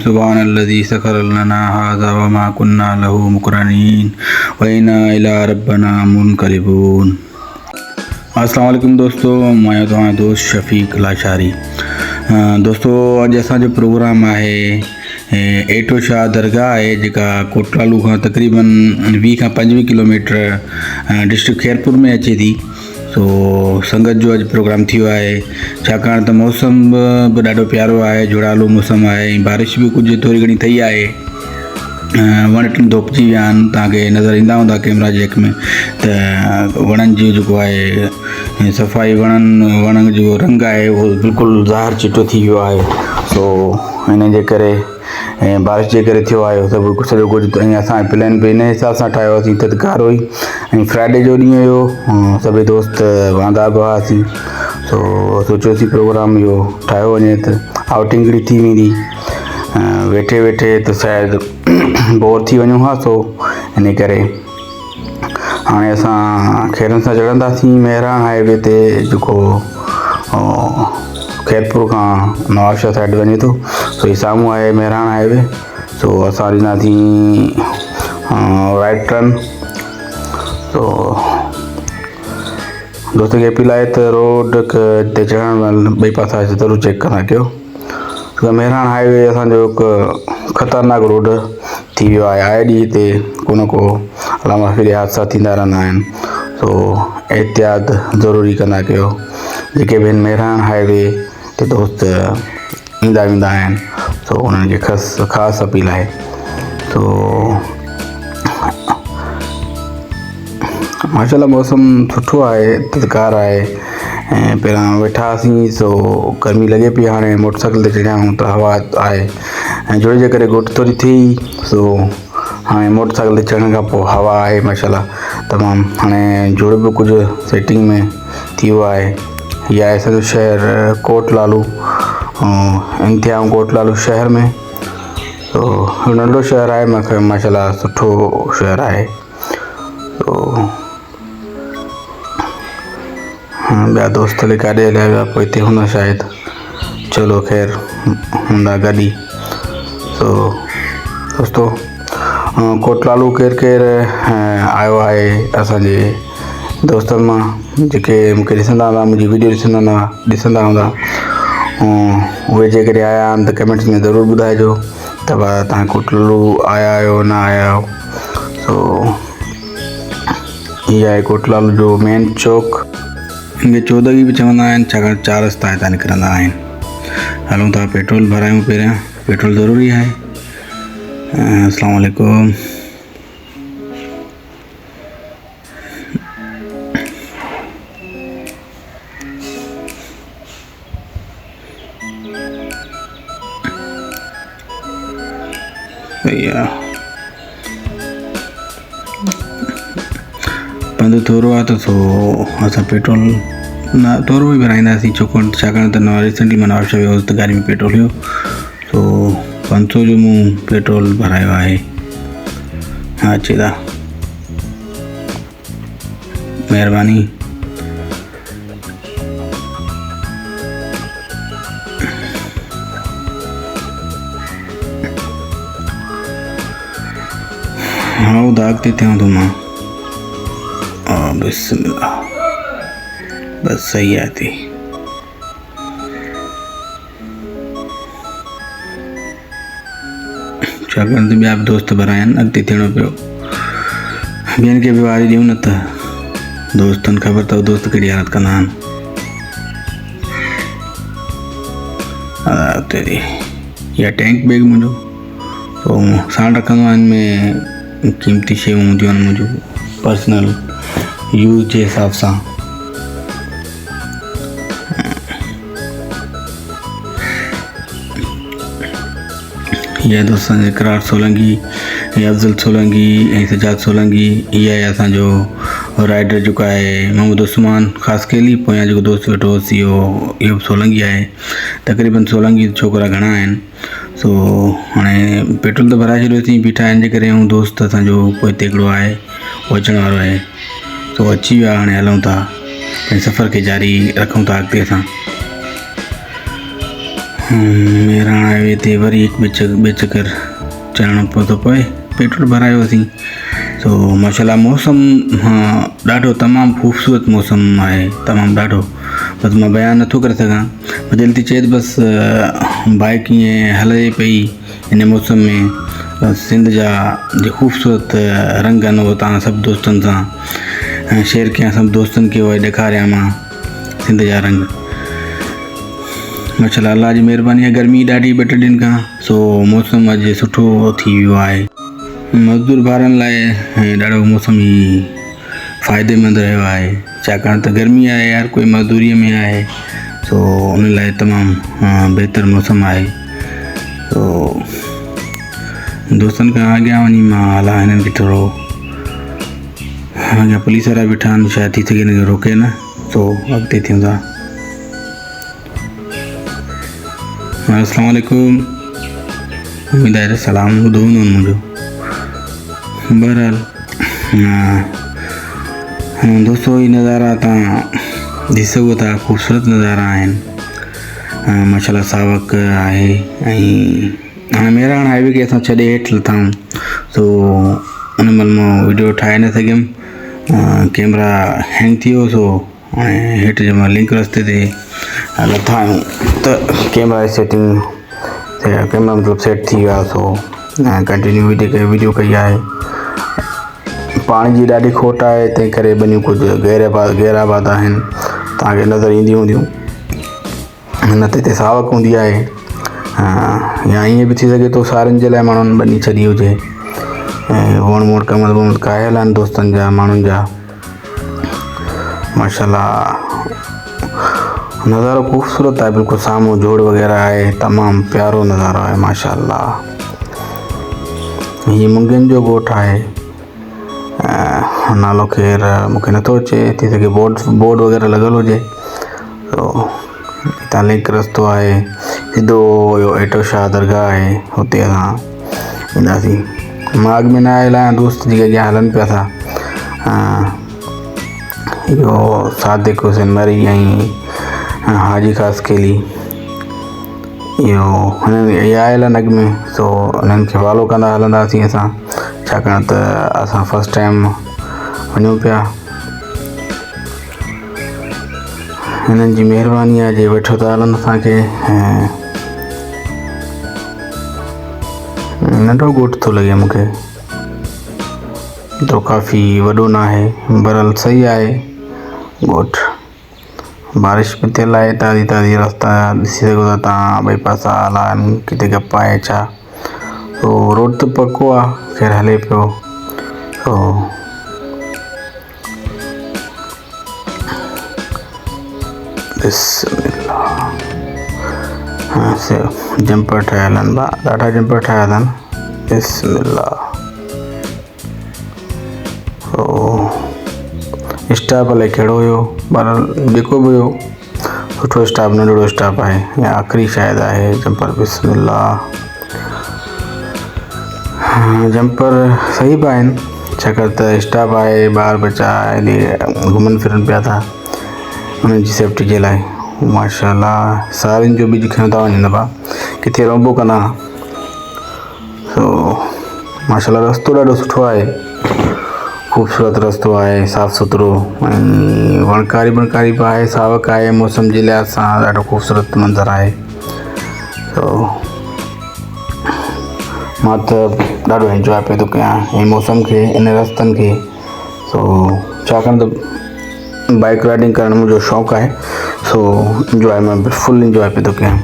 सुब्हानल्लज़ी सख़र लना हाज़ा वमा कुन्ना लहू मुक़रिनीन व इन्ना इला रब्बिना मुनक़लिबून। अस्सलाम वालेकुम दोस्तों, मैं तव्हां दोस्त शफ़ीक़ लाशारी। दोस्तों अॼु असांजो प्रोग्राम आहे एटो शाह दरगाह आहे जेका कोटलालू खां तक़रीबन 20 खां 25 किलोमीटर डिस्ट्रिक्ट खैरपुर में अचे थी। सो संगत जो अॼु प्रोग्राम थियो आहे, छाकाणि त मौसम बि ॾाढो प्यारो आहे, जुड़ालो मौसम आहे ऐं बारिश बि कुझु थोरी घणी थी आहे। वण टिण धोपिजी विया आहिनि, तव्हांखे नज़र ईंदा हूंदा कैमरा जैक में त वणनि जो जेको आहे सफ़ाई, वणनि जो रंग आहे उहो बिल्कुलु ज़ाहिर चिटो थी वियो आहे। सो हिन जे करे ऐं बारिश जे करे थियो आहे सभु सॼो कुझु। ऐं असां प्लान बि इन हिसाब सां ठाहियो हुआसीं, थधिकार हुई ऐं फ्राइडे जो ॾींहुं हुयो, सभई दोस्त वांदा बि हुआसीं। सो सोचियोसीं प्रोग्राम इहो ठाहियो वञे त आउटिंग हिकिड़ी थी वेंदी। वेठे वेठे त शायदि बोर थी वञूं हा, सो इन करे हाणे असां खैरनि सां चढ़ंदासीं मेहरान हाईवे ते, जेको खैरपुर खां नवाबशाह साइड वञे थो। सो ही साम्हूं आहे मेहरान हाईवे। सो असां ॾींदासीं राइट टर्न। सो दोस्त खे अपील आहे त रोड ते चढ़ण महिल ॿई पासा ज़रूरु चेक कंदा कयो, छो मेहरान हाईवे असांजो हिकु ख़तरनाक रोड थी वियो आहे। आए ॾींहं हिते को न को अलामा फिरे हादसा थींदा रहंदा आहिनि। सो एहतियात ज़रूरी कंदा कयो। जेके बि मेहरान हाईवे ते दोस्त ईंदा वेंदा आहिनि, सो उन्हनि खे ख़ासि अपील आहे। सो माशाल्लाह मौसम सुठो आहे, थधिकार आहे। ऐं पहिरां वेठा हुआसीं सो गर्मी लॻे पई, हाणे मोटरसाइकिल ते चढ़िया आहियूं त हवा आहे ऐं जोड़ जे करे घुट थोरी थी। सो हाणे मोटरसाइकिल ते चढ़ण खां पोइ हवा आहे माशाल्लाह तमामु। हाणे जोड़ बि कुझु सेटिंग में थी वियो आहे। हीअ आहे असांजो शहर कोटलालू, इंतिहा कोटलालू शहर में। तो नंढो शहर आहे, मूंखे माशाल्लाह सुठो शहर आहे। तो ॿिया दोस्त हले काॾे हलिया विया, पोइ हिते हूंदा शायदि। चलो ख़ैर, हूंदा गॾु ई। सो दोस्तो कोटलालू केरु केरु आयो आहे असांजे दोस्तनि मां, जेके मूंखे ॾिसंदा हूंदा, मुंहिंजी वीडियो ॾिसंदा हूंदा, उहे जेकॾहिं आया आहिनि त कमेंट्स में ज़रूरु ॿुधाइजो त तव्हां कोटलालू आया आहियो न आया आहियो। सो हीअ आहे कोटलालू जो मेन चौक। हिनखे चौदगी बि चवंदा आहिनि, छाकाणि 4 रस्ता हितां निकिरंदा आहिनि। हलूं था पेट्रोल भरायूं, पहिरियां पेट्रोल ज़रूरी आहे। अस्सलाम वालेकुम। भैया पंधु थोरो आहे त सो असां पेट्रोल न थोरो ई भराईंदासीं, छाकाणि त रिसेंटली मां नवाबशाह वियो त गाॾी में पेट्रोल हुयो। सो 500 जो मूं पेट्रोल भरायो आहे। हा अचे था, महिरबानी। हाँ दाग ते थियां थो मां। बिस्मिल्लाह, बस सही आहे थी। छाकाणि त ॿिया बि दोस्त भराया आहिनि, अॻिते थियणो पियो। ॿियनि खे बि वारी ॾियूं न त दोस्तनि ख़बर अथव दोस्त कहिड़ी हालत कंदा आहिनि। तेरी इहा टैंक बैग मुंहिंजो पोइ साण रखंदो आहिनि, में क़ीमती शयूं हूंदियूं आहिनि मुंहिंजूं पर्सनल यूज़ जे हिसाब सां। इहा दोस्तनि इकरार सोलंगी ऐं अफ़ज़ल सोलंगी ऐं सजाद सोलंगी। इहा आहे असांजो राइडर जेको आहे मोहम्मद उस्मान ख़ासि केली। पोयां जेको दोस्त वेठो होसि इहो बि सोलंगी आहे। तक़रीबन सोलंगी छोकिरा घणा आहिनि। सो हाणे पेट्रोल त भराए छॾियोसीं, बीठा आहिनि जे करे। ऐं दोस्त असांजो पोइ हिते हिकिड़ो आहे, उहो अचण वारो आहे। सो अची विया, हाणे हलूं था, पंहिंजे सफ़र खे जारी रखूं था अॻिते असां। मेरा आए ते वरी हिकु ॿिए चकर चढ़णो पियो थो पए। पेट्रोल भरायोसीं। तो माशाल्लाह मौसम ॾाढो तमामु ख़ूबसूरत मौसम आहे, तमामु ॾाढो, बसि मां बयानु नथो करे सघां। दिलि थी चए बसि बाइक ईअं हले पई इन मौसम में, बसि सिंध जा जे ख़ूबसूरत रंग आहिनि उहो तव्हां सभु दोस्तनि सां शेयर कयां, सभु दोस्तनि खे उहे ॾेखारियां मां सिंध जा रंग। माशाल्लाह अल्लाह जी महिरबानी आहे, गर्मी ॾाढी ॿ टे ॾींहंनि खां, सो मौसम अॼु सुठो थी वियो आहे। मज़दूर भाउरनि लाइ ॾाढो मौसम ई फ़ाइदेमंद रहियो आहे, छाकाणि त गर्मी आहे, हर कोई मज़दूरीअ में आहे, सो उन लाइ तमामु बहितर मौसम आहे। तो दोस्तनि खां अॻियां वञी मां हलां हिननि खे थोरो, अॻियां पुलिस वारा बीठा आहिनि, शायदि थी सघे हिन खे रोके न, सो अॻिते थियूं था। अस्सलाम वालेकुम, उम्मीद आहे सलाम ॿुधो हूंदो मुंहिंजो। बहरहाल दोस्तों ये नज़ारा तव्हां ॾिसी सघो था, ख़ूबसूरत नज़ारा आहिनि माशाल्लाह, सावक आहे। ऐं हाणे मेराण हाईवे खे असां छॾे हेठि लथा आहियूं, सो उन महिल मां वीडियो ठाहे न सघियुमि, कैमरा हैंग थी वियो, सो हाणे हेठि जंहिं महिल लिंक रस्ते ते लथा आहियूं त कैमरा सेटिंग कैमरा मतिलबु सेट थी वियो आहे, सो कंटिन्यू वीडियो कई आहे। पाणी जी ॾाढी खोट आहे, तंहिं करे ॿिनियूं कुझु गैराबाद आहिनि, तव्हांखे नज़र ईंदियूं हूंदियूं, न त हिते सावक हूंदी आहे, या ईअं बि थी सघे थो सारियुनि जे लाइ माण्हुनि ॿनी छॾी हुजे, ऐं वण वण कमल वमल कायल आहिनि दोस्तनि जा, माण्हुनि जा। माशाल्लाह नज़ारो ख़ूबसूरत आहे, बिल्कुलु साम्हूं जोड़ वग़ैरह आहे, तमामु प्यारो नज़ारो आहे माशाल्लाह। हीअ मुंगियुनि जो ॻोठु आहे, नालो ख़ैर मूंखे नथो अचे, थी सघे बोर्ड वग़ैरह लॻल हुजे। तो हितां लिंक रस्तो आहे, सिधो इहो एटो शाह दरगाह आहे, हुते असां ईंदासीं। मां अॻु में न आयल आहियां, दोस्त जेके अॻियां हलनि पिया था, इहो सादिक हुसैन मरी ऐं हाजी ख़ास केली, इहो हिननि इहे आयल आहिनि अॻु में, सो हिननि खे फॉलो कंदा हलंदासीं असां, छाकाणि त असां फस्ट टाइम वञूं पिया। हिननि जी महिरबानी आहे जे वेठो था हलनि असांखे। नंढो ॻोठु थो लॻे मूंखे, तो काफ़ी वॾो न आहे, बहरहाल सही आहे ॻोठु। बारिश में थियल आहे, ताज़ी ताज़ी रस्ता ॾिसी सघो था तव्हां, ॿई पासा आला आहिनि, किथे गप आहे छा। तो रोड त पको आहे, ख़ैर हले पियो। तो बिस्मिल्लाह, जंपर ठहियल आहिनि, ॾाढा जंपर ठहियल आहिनि, बिस्मिल्लाह। तो स्टाफ अलाए कहिड़ो हुयो, बहरहाल जेको बि हुयो सुठो स्टाफ, नंढिड़ो स्टाफ आहे, या आख़िरी शायदि आहे जंपर। बिस्मिल्लाह, जंपर सही बि आहिनि, छाकाणि त स्टाफ आहे, ॿार बच्चा हेॾे घुमनि फिरनि पिया था, उन्हनि जी सेफ्टी जे लाइ। माशाल्लाह सारियुनि जो बि खणंदा वञनि पिया, किथे रोंबो कंदा। सो माशाल्लाह रस्तो ॾाढो सुठो आहे, ख़ूबसूरत रस्तो आहे, साफ़ु सुथिरो, ऐं वणकारी बणकारी बि आहे, सावक आहे, मौसम जे लिहाज़ सां ॾाढो ख़ूबसूरत मंज़र आहे। तो मां त ॾाढो इंजॉय पियो थो कयां इन मौसम खे, इन रस्तनि खे। सो छाकाणि त बाइक राइडिंग करणु मुंहिंजो शौक़ु आहे, सो इंजॉय मां फुल इंजॉय पियो थो कयां।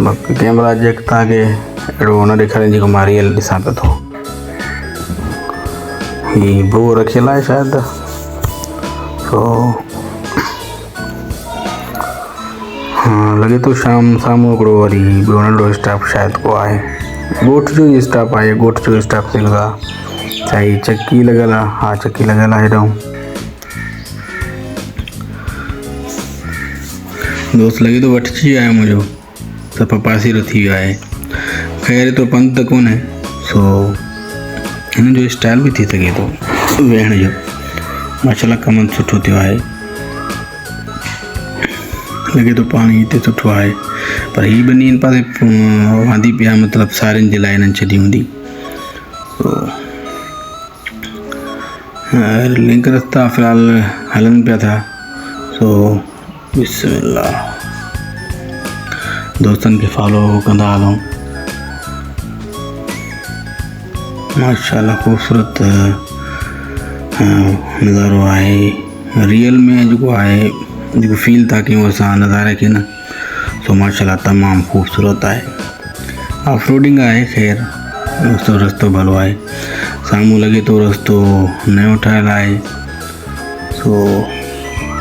बाक़ी कैमरा जैक तव्हांखे अहिड़ो न ॾेखारींदी जेको मां रियल ॾिसां पियो थो। ही भू रखियल आहे शायदि, सो लॻे थो साम्हूं हिकिड़ो वरी ॿियो नंढिड़ो स्टाफ शायदि को आहे, ॻोठ जो ई स्टाफ आहे, ॻोठ जो स्टाफ थी लॻा। छा ही चकी लॻल आहे? हा चकी लॻल आहे हेॾो। दोस्त लॻे थो वठिजी वियो आहे मुंहिंजो, सफ़ा पासीरो थी वियो आहे। ख़ैर एतिरो पंधु त कोन्हे, सो हिन जो स्टाइल बि थी सघे थो वेहण जो। माशाल्लाह कमु सुठो थियो आहे, लॻे थो पाणी हिते सुठो आहे। पर ही ॿिनी पासे वांदी पिया मतिलबु सारियुनि जे लाइ इन्हनि छॾी हूंदी। लिंक रस्ता फ़िलहाल हलनि पिया था। सो बिस्मिल्लाह, दोस्तनि खे फॉलो कंदा हलूं। माशाल्लाह ख़ूबसूरत नज़ारो आहे। रियल में जेको आहे, जेको फील था कयूं असां नज़ारे खे न, सो माशाल्लाह तमामु ख़ूबसूरत आहे। ऑफ रोडिंग आहे, ख़ैर रस्तो भलो आहे। साम्हूं लॻे थो रस्तो नयो ठहियलु आहे, सो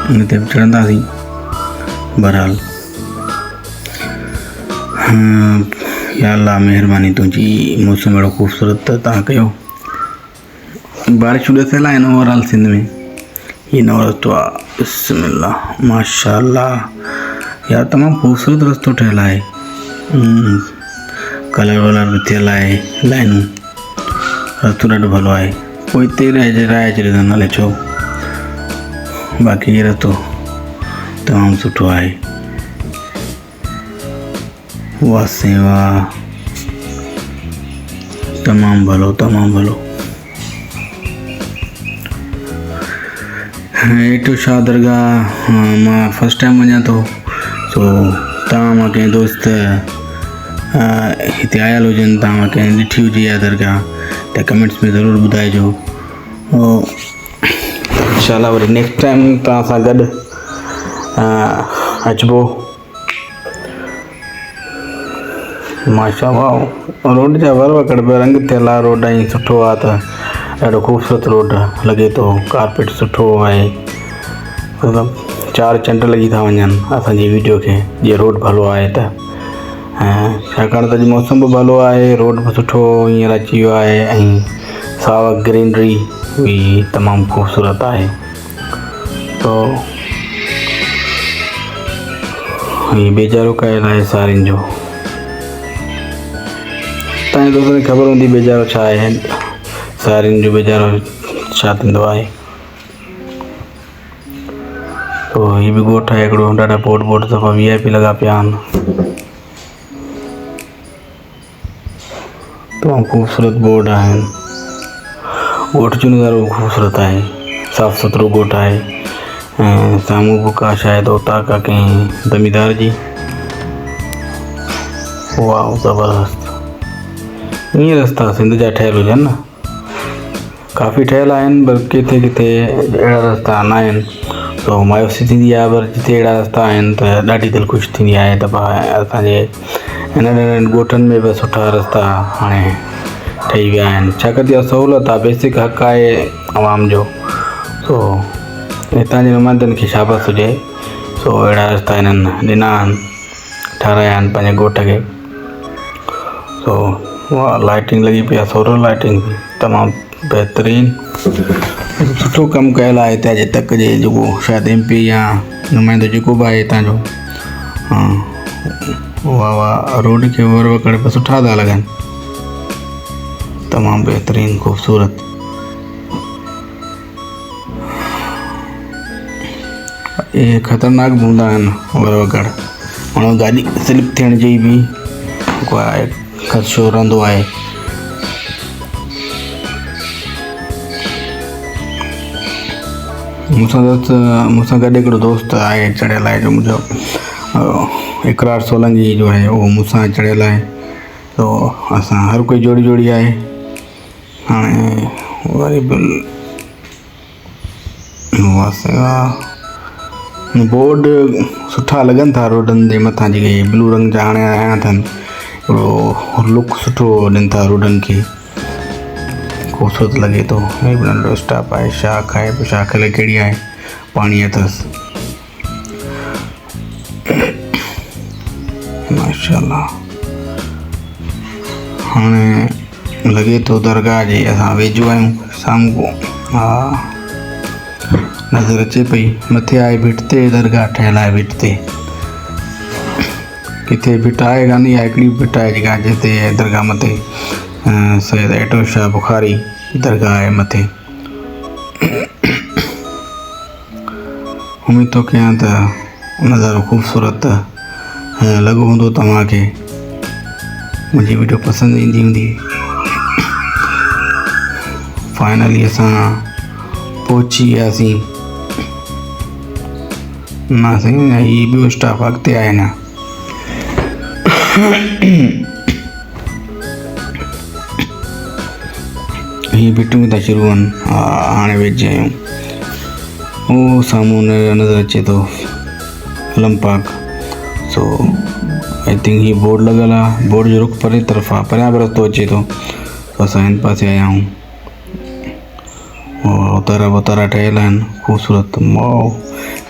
हुन ते बि चढ़ंदासीं। बहरहाल या अल्लाह महिरबानी तुंहिंजी, मौसम अहिड़ो ख़ूबसूरत तव्हां कयो। बारिशूं ॾिसियल आहिनि ओवरऑल सिंध में। हीअ नओं रस्तो आहे, बिस्मिल्लाह माशाल्लाह। यार तमामु ख़ूबसूरत रस्तो ठहियलु आहे, कलर वलर बि थियल आहे, लाइनूं, रस्तो ॾाढो भलो आहे। पोइ हिते राय छॾींदा नाले छो, बाक़ी हीअ रस्तो तमामु सुठो आहे। वाह से वाह, तमामु भलो तमामु भलो। हेठि शाह दरगाह मां फस्ट टाइम वञा थो, सो तव्हां मां कंहिं दोस्त हिते आयल हुजनि, तव्हां मां कंहिं ॾिठी हुजे इहा दरगाह, त कमेंट्स में ज़रूरु ॿुधाइजो। इंशाल्लाह वरी नेक्स्ट टाइम तव्हां सां गॾु अचिबो। माशाल्लाह रोड जा वर वकड़ बि रंग थियल आहे, रोड ऐं सुठो आहे, त ॾाढो ख़ूबसूरत रोड लॻे थो। कारपेट सुठो आहे, मतिलबु 4 चंड लॻी था वञनि असांजी वीडियो खे, जीअं रोड भलो आहे त। ऐं छाकाणि त अॼु मौसम बि भलो आहे, रोड बि सुठो हींअर अची वियो आहे, ऐं सावा ग्रीनरी बि तमामु ख़ूबसूरत आहे। तो हीअ बेजारो कयल आहे सारियुनि जो। तव्हांजे दोस्तनि खे ख़बर हूंदी बेजारो छा आहे, सारियुनि जो बेजारो छा थींदो आहे। तो हीअ बि ॻोठ आहे हिकिड़ो, ॾाढा बोर्ड दफ़ा VIP लॻा पिया आहिनि। तमामु ख़ूबसूरत बोर्ड आहिनि। ॻोठ जो नज़ारो ख़ूबसूरत आहे, साफ़ु सुथिरो ॻोठ आहे। ऐं साम्हूं बि का शायदि औताक आहे कंहिं ज़मींदार जी। वाह ज़बरदस्त। ईअं रस्ता सिंध जा ठहियल हुजनि न, काफ़ी ठहियल आहिनि, पर किथे किथे अहिड़ा रस्ता न आहिनि, तो मायूसी थींदी आहे। पर जिते अहिड़ा रस्ता आहिनि त ॾाढी दिलि ख़ुशि थींदी आहे। त असांजे नंढनि गोठनि में बि सुठा रस्ता हाणे ठही विया आहिनि, छाकाणि त सहूलियत आहे, बेसिक हक़ आहे आवाम जो। सो हितां जे नुमाइंदनि खे शाबाश हुजे, सो अहिड़ा रस्ता हिननि ॾिना आहिनि, ठाहिराया आहिनि पंहिंजे ॻोठ खे। सो वाह, लाइटिंग लॻी पई आहे, सोलर लाइटिंग तमामु बहितरीनु, सुठो कमु कयल आहे हिते अॼु तक जे। जेको शायदि MP या नुमाइंदो जेको बि आहे हितां जो, वाह वाह, रोड खे वर वकड़ बि सुठा था लॻनि, तमामु बहितरीनु ख़ूबसूरत। इहे ख़तरनाक बि हूंदा आहिनि वर वकड़, माण्हू गाॾी स्लिप थियण जी बि जेको आहे ख़दशो रहंदो आहे। मूंसां गॾु हिकिड़ो दोस्त आहे चढ़ियल आहे, जो मुंहिंजो इकरार सोलंकी जो आहे, उहो मूंसां चढ़ियल आहे। तो असां हर कोई जोड़ी आहे। हाणे वरी बोर्ड सुठा लॻनि था रोडनि जे मथां, जेके ब्लू रंग जा हाणे आया अथनि, हिकिड़ो लुक सुठो ॾियनि था रोडनि खे, ख़ूबसूरत लॻे थो। हे बि नंढो स्टॉप आहे, शाख आहे, शाख कहिड़ी आहे, पाणी अथसि माशाल्लाह। हाणे लॻे थो दरगाह जे असां वेझो आहियूं, साम्हूं हा नज़र अचे पई। मथे आहे भिट ते दरगाह ठहियल आहे, भिट ते किथे भिट आहे कान, इहा हिकिड़ी भिट आहे जेका जिते दरगाह मथे सैयद एटो शाह बुखारी दरगाह आहे मथे। उम्मीद थो कयां त नज़ारो ख़ूबसूरत लॻो हूंदो तव्हांखे मुंहिंजी वीडियो पसंदि ईंदी हूंदी। फाइनली असां पहुची वियासीं। ना साईं, ही ॿियो स्टाफ अॻिते आहे न। ही बीटिंग था शुरू आहिनि। हाणे वेझे आहियूं। उहो साम्हूं नज़र अचे थो अलम पाक। सो आई थिंक ही बोर्ड लॻल आहे। बोर्ड जो रुख परे तरफ़ आहे, परियां बि रस्तो अचे थो। असां हिन पासे आया आहियूं। उतारा ठहियल आहिनि ख़ूबसूरत।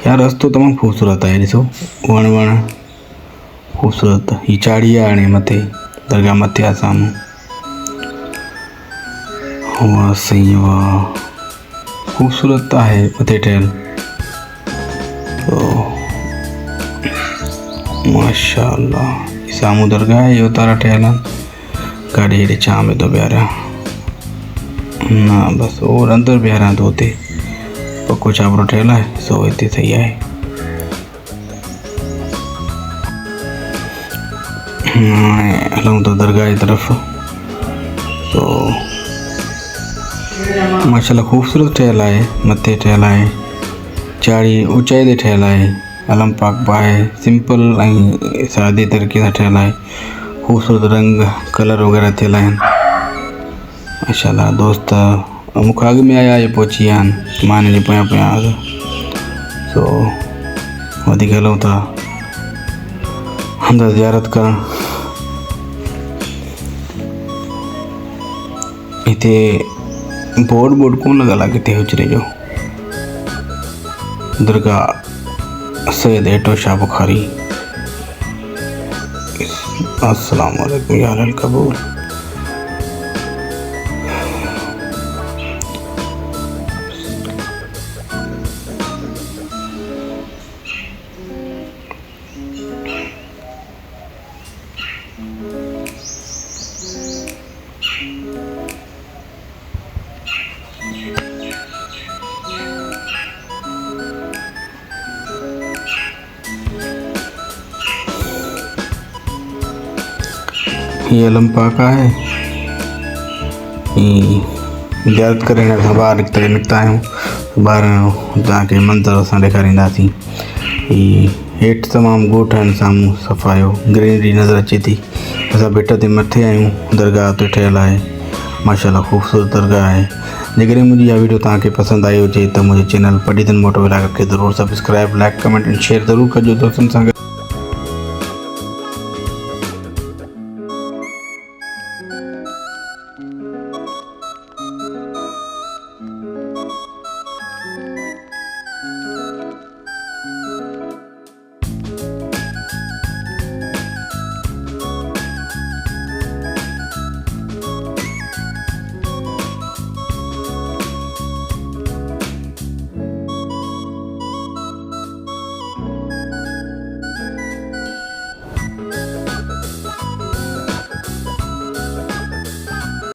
यार रस्तो तमामु ख़ूबसूरत आहे। ॾिसो वण ख़ूबसूरत। ही चाढ़ी आहे हाणे मथे, दरगाह मथे आहे साम्हूं। वाह साईं वाह, ख़ूबसूरत आहे मथे ठहियल। माशाअल्लाह, साम्हूं दरगाह आहे, उतारा ठहियल आहिनि। गाॾी हेॾे छांव में थो बीहारियां न, बसि और अंदरि बीहारियां थो। हुते पको छापरो ठहियल आहे, सो हिते सही आहे। हलूं था दरगाह जी तरफ़। तो माशाअल्लाह ख़ूबसूरत ठहियल आहे। मथे ठहियल आहे, चाढ़ी ऊचाई ते ठहियल आहे। अलम पाक बि आहे, सिंपल ऐं सादे तरीक़े सां ठहियल आहे। ख़ूबसूरत रंग कलर वग़ैरह थियल आहिनि। माशाअल्लाह दोस्त मूंखां अॻु में आया, पहुची विया आहिनि। मां हिन जे पोयां आहियां। सो वधीक हलूं था अंदरि ज़ियारत करणु। हिते बोर्ड कोन लॻल आहे किथे हुजरे जो। दरगाह सैयद एटो शाह बुखारी। अस्सलाम वालेकुम या अहल कबूल। ये अलम पाक है। ज़ियारत करे असां ॿाहिरि निकिता आहियूं। ॿाहिरि तव्हांखे मंज़र असां ॾेखारींदासीं। हेठि तमामु ॻोठ आहिनि, साम्हूं सफ़ायो ग्रीनरी नज़र अचे थी। असां बेट ते मथे आहियूं, दरगाह ते ठहियल आहे। माशाअल्लाह ख़ूबसूरत दरगाह आहे। जेकॾहिं मुंहिंजी इहा वीडियो तव्हांखे पसंदि आई हुजे त मुंहिंजे चैनल पढ़ी मोटो खे ज़रूरु सब्सक्राइब, लाइक, कमेंट ऐं शेयर ज़रूरु कजो दोस्तनि सां गॾु।